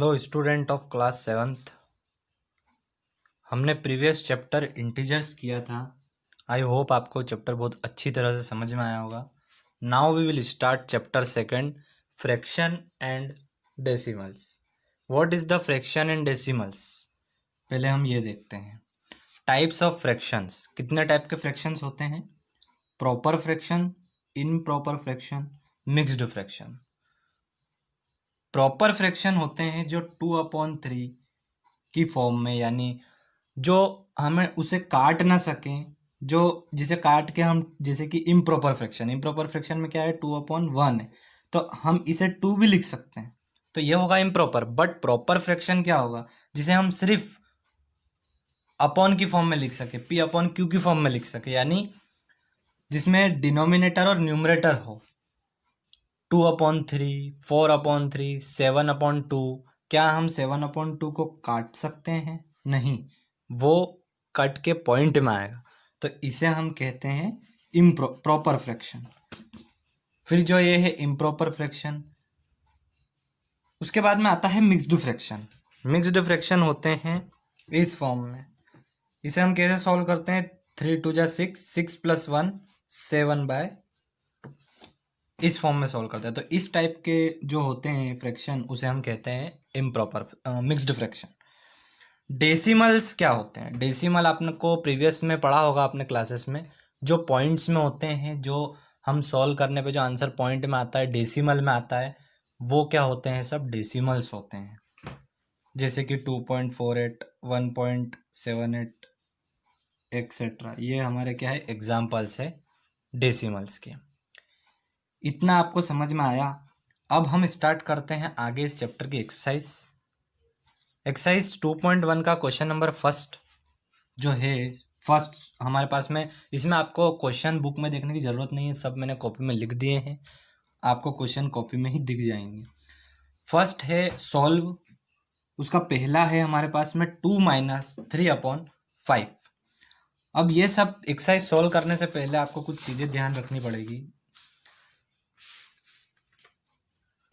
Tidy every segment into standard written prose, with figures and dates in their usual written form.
Hello student of class seventh. हमने previous chapter integers किया था। आई होप आपको चैप्टर बहुत अच्छी तरह से समझ में आया होगा। Now we will start chapter second, fraction and decimals. What is the fraction and decimals? पहले हम ये देखते हैं। Types of fractions. कितने टाइप के फ्रैक्शंस होते हैं? Proper fraction, improper fraction, mixed fraction. Proper fraction होते हैं जो 2/3 की फॉर्म में, यानी जो हमें उसे काट ना सकें, जो जिसे काट के हम, जैसे कि इम्प्रॉपर फ्रैक्शन में क्या है, 2/1 है, तो हम इसे 2 भी लिख सकते हैं, तो ये होगा इम्प्रॉपर। बट प्रॉपर फ्रैक्शन क्या होगा? जिसे हम सिर्फ अपॉन की फॉर्म में लिख सके, P/Q की फॉर्म में लिख सके, यानी जिसमें डिनोमिनेटर और न्यूमरेटर हो। 2/3, 4/3, 7/2। क्या हम 7/2 को काट सकते हैं? नहीं, वो कट के पॉइंट में आएगा, तो इसे हम कहते हैं प्रॉपर फ्रैक्शन। फिर जो ये है इम्प्रॉपर फ्रैक्शन। उसके बाद में आता है मिक्स्ड फ्रैक्शन। मिक्स्ड फ्रैक्शन होते हैं इस फॉर्म में। इसे हम कैसे सॉल्व करते हैं? 3 2 6, 6 + 1 7/2, इस फॉर्म में सॉल्व करते हैं। तो इस टाइप के जो होते हैं फ्रैक्शन, उसे हम कहते हैं इम्प्रॉपर मिक्स्ड फ्रैक्शन। डेसिमल्स क्या होते हैं? डेसिमल आपने को प्रीवियस में पढ़ा होगा अपने क्लासेस में, जो पॉइंट्स में होते हैं, जो हम सॉल्व करने पे जो आंसर पॉइंट में आता है, डेसिमल में आता है, वो क्या होते हैं? सब डेसिमल्स होते हैं। जैसे कि 2.48, 1.78 एक्सेट्रा, ये हमारे क्या है, एग्जाम्पल्स है डेसिमल्स के। इतना आपको समझ में आया? अब हम स्टार्ट करते हैं आगे इस चैप्टर की एक्सरसाइज। एक्सरसाइज 2.1 का क्वेश्चन नंबर फर्स्ट जो है, फर्स्ट हमारे पास में, इसमें आपको क्वेश्चन बुक में देखने की ज़रूरत नहीं है, सब मैंने कॉपी में लिख दिए हैं, आपको क्वेश्चन कॉपी में ही दिख जाएंगे। फर्स्ट है सॉल्व। उसका पहला है हमारे पास में 2 - 3/5। अब ये सब एक्सरसाइज सॉल्व करने से पहले आपको कुछ चीज़ें ध्यान रखनी पड़ेगी।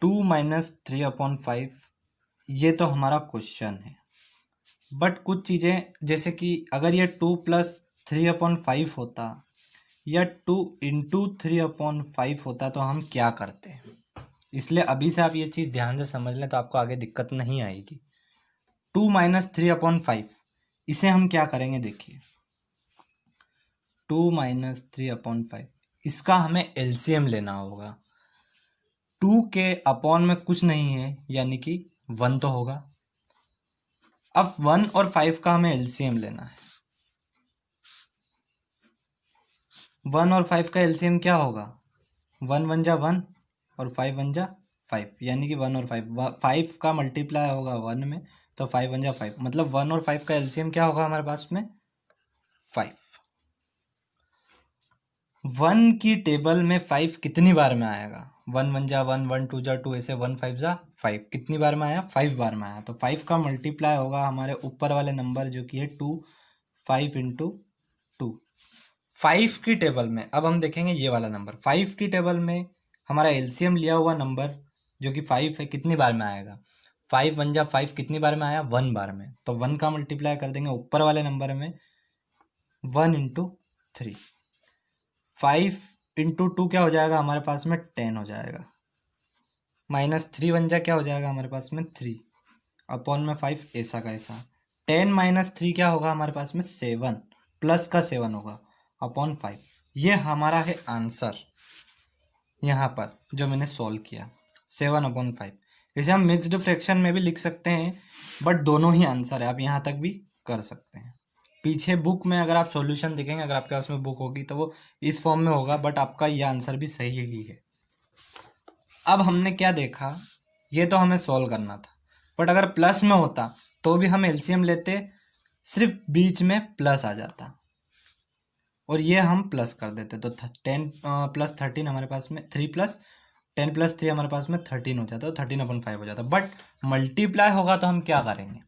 2 - 3/5 ये तो हमारा क्वेश्चन है, बट कुछ चीज़ें, जैसे कि अगर ये 2 + 3/5 होता या 2 × 3/5 होता तो हम क्या करते हैं? इसलिए अभी से आप ये चीज़ ध्यान से समझ लें तो आपको आगे दिक्कत नहीं आएगी। 2 - 3/5, इसे हम क्या करेंगे? देखिए, 2 - 3/5, इसका हमें एलसीएम लेना होगा। 2 के अपॉन में कुछ नहीं है, यानी कि 1 तो होगा। अब 1 और 5 का हमें एलसीएम लेना है। 1 और 5 का एलसीएम क्या होगा? 1 × 1 = 1 और 5 × 1 = 5, यानी कि 1 और 5 का मल्टीप्लाई होगा 1 में, तो 5 × 1 = 5, मतलब 1 और 5 का एलसीएम क्या होगा हमारे पास में? 5। 1 की टेबल में 5 कितनी बार में आएगा? 1 × 1 = 1, 1 × 2 = 2, ऐसे 1 × 5 = 5। कितनी बार में आया? 5 बार में आया। तो 5 का मल्टीप्लाई होगा हमारे ऊपर वाले नंबर जो कि है 2, 5 × 2। 5 की टेबल में अब हम देखेंगे ये वाला नंबर। 5 की टेबल में हमारा एलसीएम लिया हुआ नंबर जो कि 5 है, कितनी बार में आएगा? 5 × 1 = 5, कितनी बार में आया? 1 बार में। तो 1 का मल्टीप्लाई कर देंगे ऊपर वाले नंबर में 1 × 3। 5 × 2 क्या हो जाएगा हमारे पास में? 10 हो जाएगा। -3 × 1 क्या हो जाएगा हमारे पास में? 3 अपॉन में 5, ऐसा का ऐसा। 10 - 3 क्या होगा हमारे पास में? 7, प्लस का 7 होगा अपॉन 5। ये हमारा है आंसर यहाँ पर जो मैंने सॉल्व किया, 7/5। इसे हम मिक्स्ड फ्रैक्शन में भी लिख सकते हैं, बट दोनों ही आंसर है, आप यहाँ तक भी कर सकते हैं। पीछे बुक में अगर आप सॉल्यूशन देखेंगे, अगर आपके पास में बुक होगी तो वो इस फॉर्म में होगा, बट आपका ये आंसर भी सही ही है। अब हमने क्या देखा, ये तो हमें सॉल्व करना था, बट अगर प्लस में होता तो भी हम एलसीएम लेते, सिर्फ बीच में प्लस आ जाता और ये हम प्लस कर देते, तो 10 + 13 हमारे पास में 3 + 10 + 3 हमारे पास में 13 हो जाता, तो 13/5 हो जाता। बट मल्टीप्लाई होगा तो हम क्या करेंगे?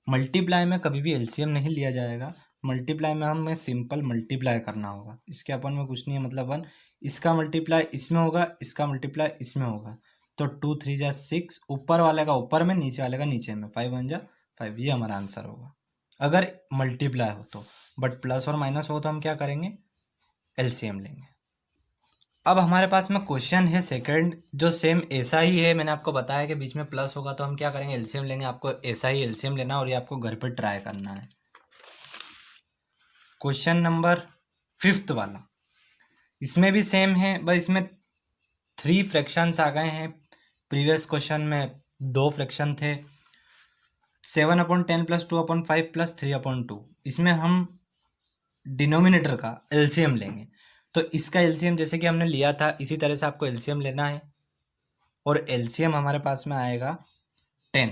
मल्टीप्लाई में कभी भी एलसीएम नहीं लिया जाएगा। मल्टीप्लाई में हमें सिंपल मल्टीप्लाई करना होगा। इसके अपन में कुछ नहीं है, मतलब 1, इसका मल्टीप्लाई इसमें होगा, इसका मल्टीप्लाई इसमें होगा, तो 2 3 जा 6, ऊपर वाले का ऊपर में, नीचे वाले का नीचे में, 5 1 जा 5, ये हमारा आंसर होगा अगर मल्टीप्लाई हो तो। बट प्लस और माइनस हो तो हम क्या करेंगे, एलसीएम लेंगे। अब हमारे पास में क्वेश्चन है सेकंड, जो सेम ऐसा ही है। मैंने आपको बताया कि बीच में प्लस होगा तो हम क्या करेंगे, एलसीएम लेंगे। आपको ऐसा ही एलसीएम लेना और ये आपको घर पे ट्राई करना है। क्वेश्चन नंबर 5th वाला, इसमें भी सेम है, बस इसमें 3 फ्रैक्शंस आ गए हैं। प्रीवियस क्वेश्चन में 2 फ्रैक्शन थे, 7/10 + 2/5 + 3/2। इसमें हम डिनोमिनेटर का एलसीएम लेंगे। तो इसका एलसीएम जैसे कि हमने लिया था इसी तरह से आपको एलसीएम लेना है, और एलसीएम हमारे पास में आएगा 10।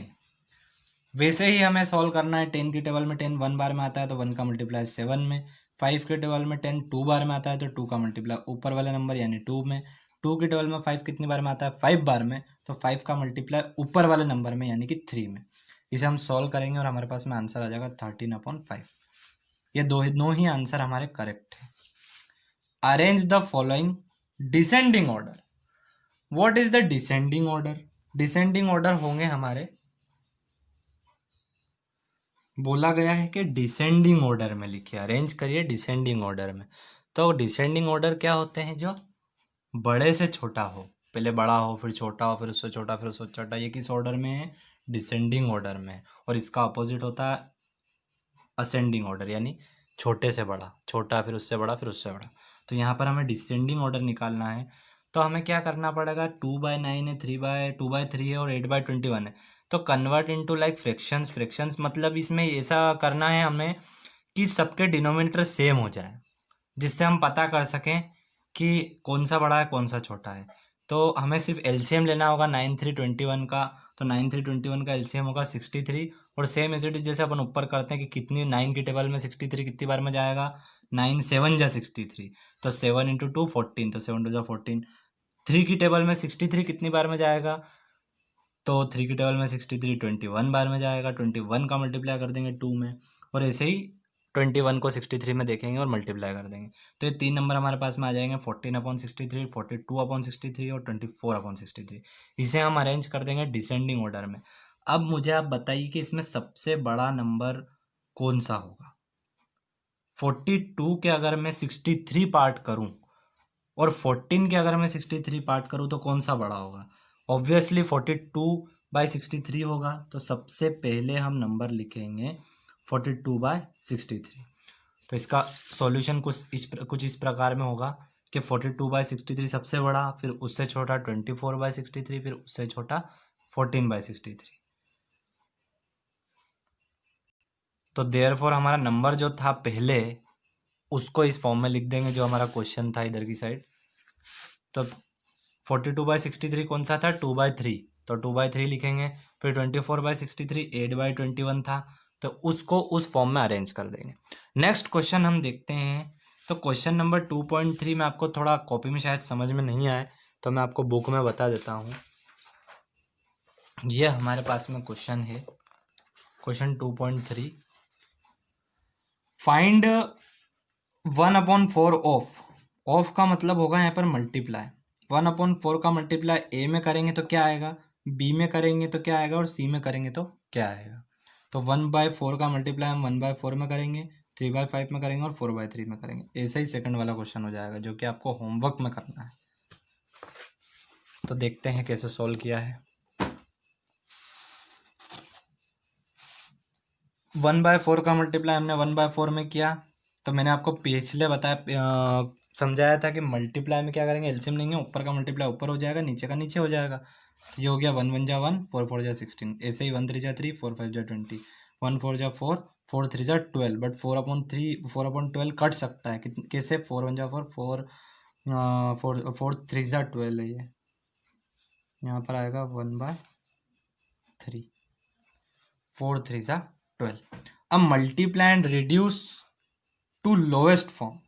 वैसे ही हमें सॉल्व करना है। 10 की टेबल में 10 1 बार में आता है तो 1 का मल्टीप्लाई 7 में। 5 के टेबल में 10 2 बार में आता है तो 2 का मल्टीप्लाई ऊपर वाले नंबर यानी 2 में। 2 की टेबल में 5 कितनी बार में आता है, 5 बार में, तो 5 का मल्टीप्लाई ऊपर वाले नंबर में यानी कि 3 में। इसे हम सॉल्व करेंगे और हमारे पास में आंसर आ जाएगा 13/5। ये दो ही आंसर हमारे करेक्ट है। Arrange the following descending order. What is the descending order? Descending order होंगे हमारे, बोला गया है कि डिसेंडिंग ऑर्डर में लिखिए, अरेंज करिए डिसेंडिंग ऑर्डर में। तो डिसेंडिंग ऑर्डर क्या होते हैं, जो बड़े से छोटा हो, पहले बड़ा हो फिर छोटा हो फिर उससे छोटा फिर उससे छोटा। ये किस ऑर्डर में है, डिसेंडिंग ऑर्डर में। और इसका अपोजिट होता है असेंडिंग ऑर्डर, यानी छोटे से बड़ा, छोटा फिर उससे बड़ा फिर उससे बड़ा। तो यहाँ पर हमें डिसेंडिंग ऑर्डर निकालना है। तो हमें क्या करना पड़ेगा, 2/9 है, 2/3 है और 8/21 है। तो convert into like fractions. Fractions मतलब इसमें ऐसा करना है हमें कि सबके डिनोमिनेटर सेम हो जाए, जिससे हम पता कर सकें कि कौन सा बड़ा है कौन सा छोटा है। तो हमें सिर्फ एलसीएम लेना होगा 9 3 21 का। तो 9 3 21 का एलसीएम होगा 63। और सेम एज इट इज जैसे अपन ऊपर करते हैं कि कितनी 9 की टेबल में 63 कितनी बार में जाएगा, 9 7 जा 63, तो 7 × 2 14, तो 7 2 जा 14। 3 की टेबल में 63 कितनी बार में जाएगा, तो 3 की टेबल में 63 21 बार में जाएगा। 21 का मल्टीप्लाई कर देंगे 2 में, और ऐसे ही 21 को 63 में देखेंगे और मल्टीप्लाई कर देंगे। तो ये 3 नंबर हमारे पास में आ जाएंगे, 14/63, 42/63 और 24/63। इसे हम अरेंज कर देंगे डिसेंडिंग ऑर्डर में। अब मुझे आप बताइए कि इसमें सबसे बड़ा नंबर कौन सा होगा। 42 के अगर मैं 63 पार्ट करूं और 14 के अगर मैं 63 पार्ट करूं तो कौन सा बड़ा होगा? ऑब्वियसली 42/63 होगा। तो सबसे पहले हम नंबर लिखेंगे 42/63। तो इसका सॉल्यूशन कुछ इस प्रकार में होगा कि 42/63 सबसे बड़ा, फिर उससे छोटा 24/63, फिर उससे छोटा 14/63। तो देयरफॉर हमारा नंबर जो था पहले उसको इस फॉर्म में लिख देंगे जो हमारा क्वेश्चन था इधर की साइड। तो 42/63 कौन सा था, 2/3, तो 2/3 लिखेंगे। फिर 24/63 8/21 था, तो उसको उस फॉर्म में अरेंज कर देंगे। नेक्स्ट क्वेश्चन हम देखते हैं। तो क्वेश्चन नंबर 2.3 में आपको थोड़ा कॉपी में शायद समझ में नहीं आए, तो मैं आपको बुक में बता देता हूँ। ये हमारे पास में क्वेश्चन है, क्वेश्चन 2.3, फाइंड 1/4 ऑफ का मतलब होगा यहाँ पर मल्टीप्लाई। 1/4 का मल्टीप्लाई ए में करेंगे तो क्या आएगा, बी में करेंगे तो क्या आएगा, और सी में करेंगे तो क्या आएगा। तो 1/4 का मल्टीप्लाई हम 1/4 में करेंगे, 3/5 में करेंगे और 4/3 में करेंगे। ऐसा ही सेकंड वाला क्वेश्चन हो जाएगा जो कि आपको होमवर्क में करना है। तो देखते हैं कैसे सॉल्व किया है। 1/4 का मल्टीप्लाई हमने 1/4 में किया। तो मैंने आपको पिछले समझाया था कि मल्टीप्लाई में क्या करेंगे, एलसीएम लेंगे, ऊपर का मल्टीप्लाई ऊपर हो जाएगा, नीचे का नीचे हो जाएगा। तो ये हो गया 1 1 जा 1, 4 4 जा 16। ऐसे ही 1 3 जा 3, 4 5 जा 20, 1 4 जा 4, 4 3 जा 12। बट 4/12 कट सकता है, कैसे, 4 1 जा 4, 4 3 जा 12 है ये, यहाँ पर आएगा 1/3, 4 3 जा 12। अब multiply and reduce to lowest form.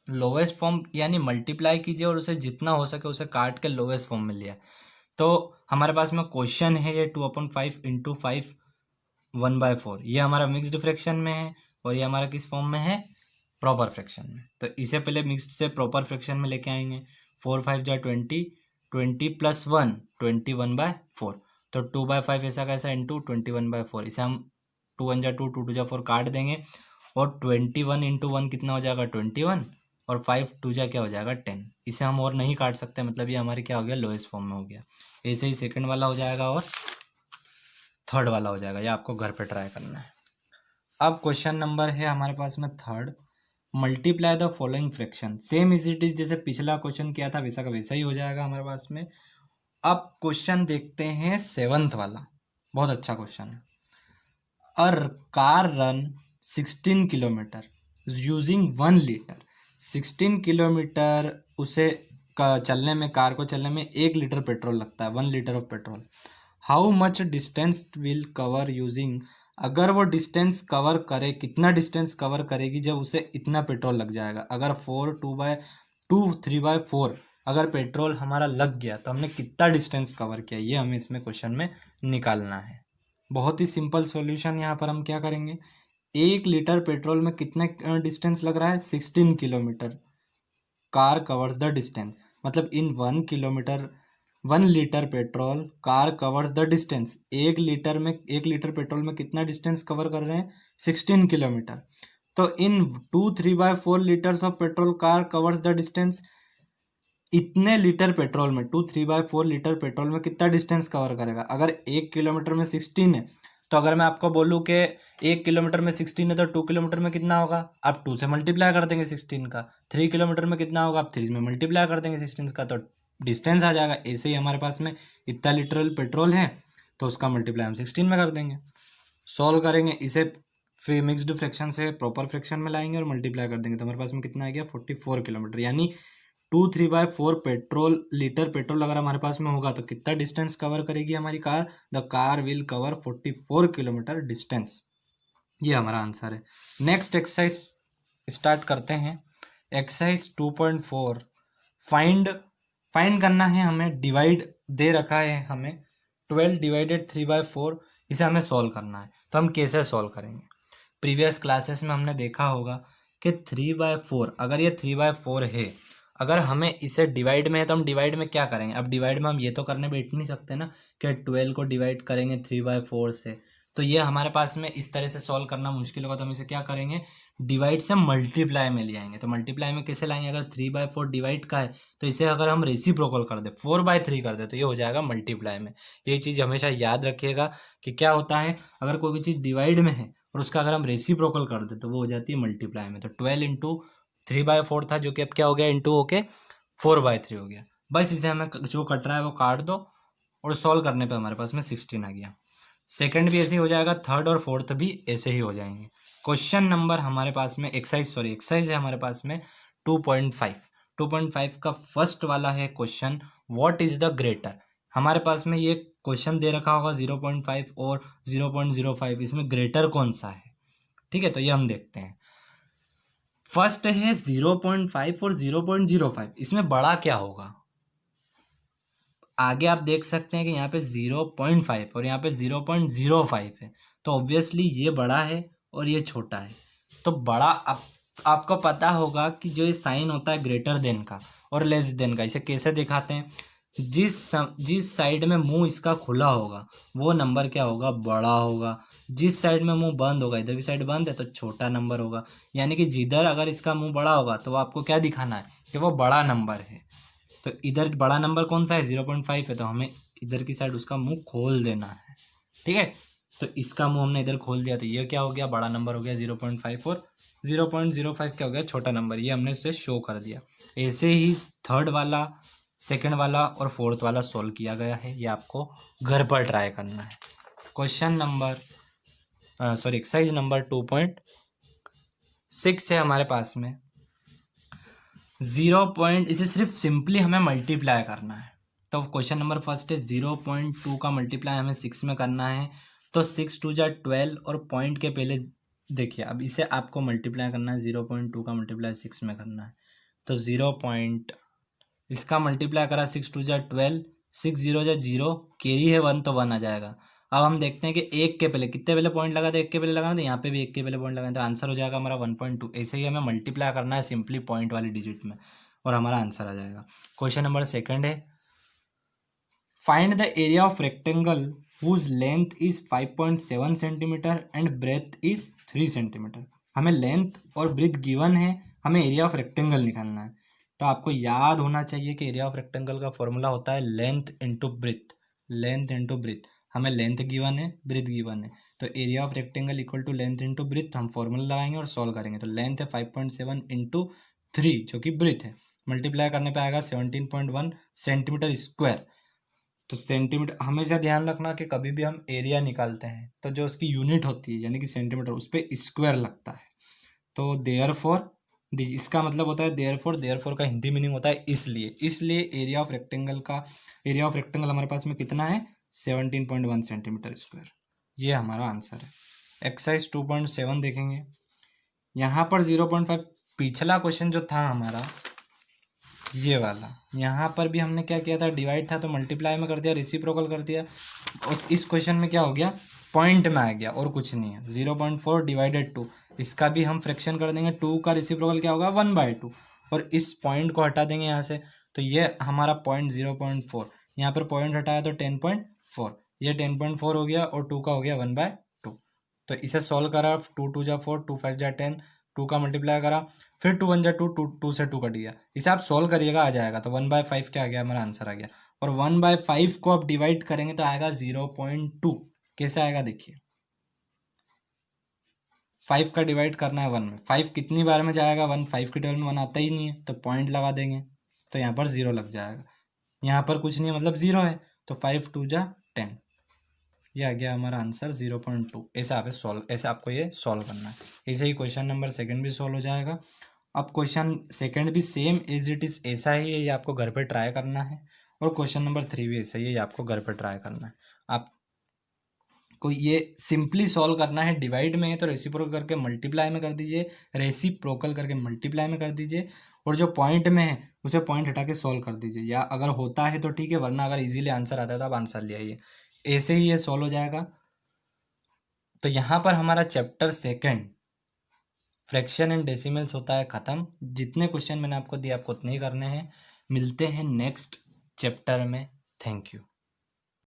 Lowest form यानी मल्टीप्लाई कीजिए और उसे जितना हो सके उसे काट के लोएस्ट फॉर्म में लिया। तो हमारे पास में क्वेश्चन है ये 2/5 × 5 1/4। ये हमारा मिक्स्ड फ्रैक्शन में है और ये हमारा किस फॉर्म में है, प्रॉपर फ्रैक्शन में। तो इसे पहले मिक्स्ड से प्रॉपर फ्रैक्शन में लेके आएंगे। 4 5 जा 20, 20 + 1 21/4, तो 2/5 ऐसा कैसा इंटू 21/4, इसे हम 2 1 जा 2 2 2 जा 4 काट देंगे और 21 इंटू 1 कितना हो जाएगा 21 और 5 2 जा क्या हो जाएगा 10। इसे हम और नहीं काट सकते, मतलब ये हमारे क्या हो गया लोएस्ट फॉर्म में हो गया। ऐसे ही सेकंड वाला हो जाएगा और थर्ड वाला हो जाएगा। ये आपको घर पे ट्राई करना है। अब क्वेश्चन नंबर है हमारे पास में third, multiply the following fraction. Same is it is जैसे पिछला क्वेश्चन किया था वैसा का वैसा ही हो जाएगा हमारे पास में। अब क्वेश्चन देखते हैं सेवंथ वाला, बहुत अच्छा क्वेश्चन है। A car run 16 kilometre using 1 litre. 16 kilometre उसे चलने में, कार को चलने में 1 लीटर पेट्रोल लगता है, 1 litre of petrol. How much distance will cover using, अगर वो डिस्टेंस कवर करे, कितना डिस्टेंस कवर करेगी जब उसे इतना पेट्रोल लग जाएगा। अगर 3/4 अगर पेट्रोल हमारा लग गया तो हमने कितना डिस्टेंस कवर किया, ये हमें इसमें क्वेश्चन में निकालना है। बहुत ही सिंपल सॉल्यूशन। यहाँ पर हम क्या करेंगे, 1 लीटर पेट्रोल में कितने डिस्टेंस लग रहा है 16 kilometre. Car covers the distance, मतलब इन 1 litre petrol car covers the distance. 1 litre petrol में कितना डिस्टेंस कवर कर रहे हैं 16 किलोमीटर। तो इन 2 3/4 litres of petrol car covers the distance. इतने लीटर पेट्रोल में 2 3/4 लीटर पेट्रोल में कितना डिस्टेंस कवर करेगा। अगर 1 किलोमीटर में 16 है तो अगर मैं आपको बोलूँ कि 1 किलोमीटर में 16 है तो 2 किलोमीटर में कितना होगा, आप 2 से मल्टीप्लाई कर देंगे 16 का। 3 किलोमीटर में कितना होगा, आप 3 में मल्टीप्लाई कर देंगे 16 का, तो डिस्टेंस आ जाएगा। ऐसे ही हमारे पास में इतना लीटर पेट्रोल है तो उसका मल्टीप्लाई हम 16 में कर देंगे। सॉल्व करेंगे इसे, फिर मिक्स्ड फ्रैक्शन से प्रॉपर फ्रैक्शन में लाएंगे और मल्टीप्लाई कर देंगे तो हमारे पास में कितना आ गया 44 किलोमीटर। यानी 2 3/4 लीटर पेट्रोल अगर हमारे पास में होगा तो कितना डिस्टेंस कवर करेगी हमारी car, the car will cover 44 kilometre distance. ये हमारा आंसर है। नेक्स्ट एक्सरसाइज स्टार्ट करते हैं। एक्सरसाइज 2.4, फाइंड करना है हमें। डिवाइड दे रखा है हमें 12 डिवाइडेड 3/4, इसे हमें सॉल्व करना है। तो हम कैसे सॉल्व करेंगे, प्रीवियस क्लासेस में हमने देखा होगा कि 3/4, अगर ये 3/4 है, अगर हमें इसे डिवाइड में है तो हम डिवाइड में क्या करेंगे। अब डिवाइड में हम ये तो करने बैठ नहीं सकते ना कि 12 को डिवाइड करेंगे 3/4 से, तो ये हमारे पास में इस तरह से सॉल्व करना मुश्किल होगा। तो हम इसे क्या करेंगे, डिवाइड से मल्टीप्लाई में ले आएंगे। तो मल्टीप्लाई में कैसे लाएंगे, अगर 3/4 डिवाइड का है तो इसे अगर हम रेसिप्रोकल कर दे 4/3 कर दे तो ये हो जाएगा मल्टीप्लाई में। ये चीज़ हमेशा याद रखिएगा कि क्या होता है, अगर कोई भी चीज़ डिवाइड में है और उसका अगर हम रेसिप्रोकल कर दे तो वो हो जाती है मल्टीप्लाई में। तो 12 इंटू 3/4 था जो कि अब क्या हो गया इंटू होके 4/3 हो गया। बस इसे हमें जो कट रहा है वो काट दो और सॉल्व करने पे हमारे पास में 16 आ गया। सेकंड भी ऐसे ही हो जाएगा, थर्ड और फोर्थ भी ऐसे ही हो जाएंगे। क्वेश्चन नंबर हमारे पास में एक्सरसाइज है हमारे पास में 2.5 का फर्स्ट वाला है question, what is the greater. हमारे पास में ये क्वेश्चन दे रखा होगा 0.5 और 0.05, इसमें ग्रेटर कौन सा है। ठीक है, तो ये हम देखते हैं। फर्स्ट है 0.5 और 0.05, इसमें बड़ा क्या होगा। आगे आप देख सकते हैं कि यहाँ पे 0.5 और यहाँ पे 0.05 है, तो ऑब्वियसली ये बड़ा है और ये छोटा है। तो बड़ा आपको पता होगा कि जो ये साइन होता है ग्रेटर देन का और लेस देन का, इसे कैसे दिखाते हैं, जिस साइड में मुंह इसका खुला होगा वो नंबर क्या होगा, बड़ा होगा। जिस साइड में मुंह बंद होगा, इधर की साइड बंद है तो छोटा नंबर होगा। यानी कि जिधर अगर इसका मुंह बड़ा होगा तो आपको क्या दिखाना है कि वो बड़ा नंबर है। तो इधर बड़ा नंबर कौन सा है 0.5 है, तो हमें इधर की साइड उसका मुंह खोल देना है। ठीक है, तो इसका मुंह हमने इधर खोल दिया तो ये क्या हो गया, बड़ा नंबर हो गया 0.5 और 0.05 क्या हो गया, छोटा नंबर। ये हमने उसे शो कर दिया। ऐसे ही थर्ड वाला, सेकंड वाला और फोर्थ वाला सॉल्व किया गया है। ये आपको घर पर ट्राई करना है। क्वेश्चन नंबर एक्सरसाइज नंबर 2.6 है हमारे पास में। इसे सिर्फ सिंपली हमें मल्टीप्लाई करना है। तो क्वेश्चन नंबर फर्स्ट है 0.2 का मल्टीप्लाई हमें 6 में करना है। तो 6 2 जा 12 और पॉइंट के पहले देखिए, अब इसे आपको मल्टीप्लाई करना है 0.2 का मल्टीप्लाई 6 में करना है। तो इसका मल्टीप्लाई करा 6 2 जा 12, 6 0 जा 0, कैरी है 1 तो 1 आ जाएगा। अब हम देखते हैं कि एक के पहले कितने पहले पॉइंट लगा, तो एक के पहले लगाना, तो यहाँ पे भी एक के पहले पॉइंट लगाना, तो आंसर हो जाएगा हमारा 1.2। ऐसे ही हमें मल्टीप्लाई करना है सिंपली पॉइंट वाली डिजिट में और हमारा आंसर आ जाएगा। क्वेश्चन नंबर सेकंड है find the area of rectangle whose length is 5.7 centimetre and breadth is 3 centimetre. हमें लेंथ और ब्रेथ गिवन है, हमें एरिया ऑफ रेक्टेंगल निकालना है। तो आपको याद होना चाहिए कि एरिया ऑफ रेक्टेंगल का फॉर्मूला होता है length into breadth. Length into breadth, हमें लेंथ गिवन है, ब्रेथ गिवन है, तो area of rectangle equal to length into breadth. हम फॉर्मूला लगाएंगे और सॉल्व करेंगे। तो लेंथ है 5.7 इंटू 3 जो कि ब्रेथ है, मल्टीप्लाई करने पे आएगा 17.1 सेंटीमीटर स्क्वायर। तो सेंटीमीटर, हमेशा ध्यान रखना कि कभी भी हम एरिया निकालते हैं तो जो उसकी यूनिट होती है यानी कि सेंटीमीटर, उस पर स्क्वायर लगता है। तो देयरफॉर, इसका मतलब होता है देयरफॉर। देयरफॉर का हिंदी मीनिंग होता है इसलिए एरिया ऑफ रेक्टेंगल का, एरिया ऑफ रेक्टेंगल हमारे पास में कितना है 17.1 सेंटीमीटर स्क्वायर। ये हमारा आंसर है। एक्सरसाइज 2.7 देखेंगे। यहाँ पर 0.5, पिछला क्वेश्चन जो था हमारा ये वाला, यहाँ पर भी हमने क्या किया था, डिवाइड था तो मल्टीप्लाई में कर दिया, रेसिप्रोकल कर दिया। और इस क्वेश्चन में क्या हो गया, पॉइंट में आ गया और कुछ नहीं है। 0.4 डिवाइडेड 2, इसका भी हम फ्रैक्शन कर देंगे। 2 का रेसिप्रोकल क्या होगा 1/2, और इस पॉइंट को हटा देंगे यहाँ से। तो ये हमारा पॉइंट 0.4, यहाँ पर पॉइंट हटाया तो 10.4, ये 10.4 हो गया और 2 का हो गया 1/2। तो इसे सॉल्व करा, 2 2 जा 4, 2 5 जा 10, 2 का मल्टीप्लाई करा, फिर 2 1 जा 2, 2 से 2 कट गया। इसे आप सॉल्व करिएगा, आ जाएगा। तो 1/5 क्या आ गया, हमारा आंसर आ गया। और 1/5 को आप डिवाइड करेंगे तो आएगा 0.2। कैसे आएगा देखिए, 5 का डिवाइड करना है 1 में, 5 कितनी बार में जाएगा 1, 5 के टेबल में 1 आता ही नहीं है, तो पॉइंट लगा देंगे तो यहाँ पर 0 लग जाएगा। यहाँ पर कुछ नहीं है मतलब 0 है, तो 5 2 जा 10, ये आ गया हमारा आंसर 0.2। ऐसे आपको ये सॉल्व करना है। ऐसे ही क्वेश्चन नंबर सेकंड भी सॉल्व हो जाएगा। अब क्वेश्चन सेकंड भी सेम एज इट इज़ ऐसा ही है, ये आपको घर पे ट्राई करना है। और क्वेश्चन नंबर 3 भी ऐसा ही है, ये आपको घर पे ट्राई करना है। आपको ये सिंपली सॉल्व करना है। डिवाइड में है तो रेसिप्रोकल करके मल्टीप्लाई में कर दीजिए, रेसिप्रोकल करके मल्टीप्लाई में कर दीजिए, और जो पॉइंट में है उसे पॉइंट हटा के सॉल्व कर दीजिए। या अगर होता है तो ठीक है, वरना अगर इजीली आंसर आता है तो आप आंसर ले आइए। ऐसे ही ये सॉल्व हो जाएगा। तो यहाँ पर हमारा chapter second fraction and decimals होता है ख़त्म। जितने क्वेश्चन मैंने आपको दिए आपको उतने ही करने हैं। मिलते हैं नेक्स्ट चैप्टर में। Thank you.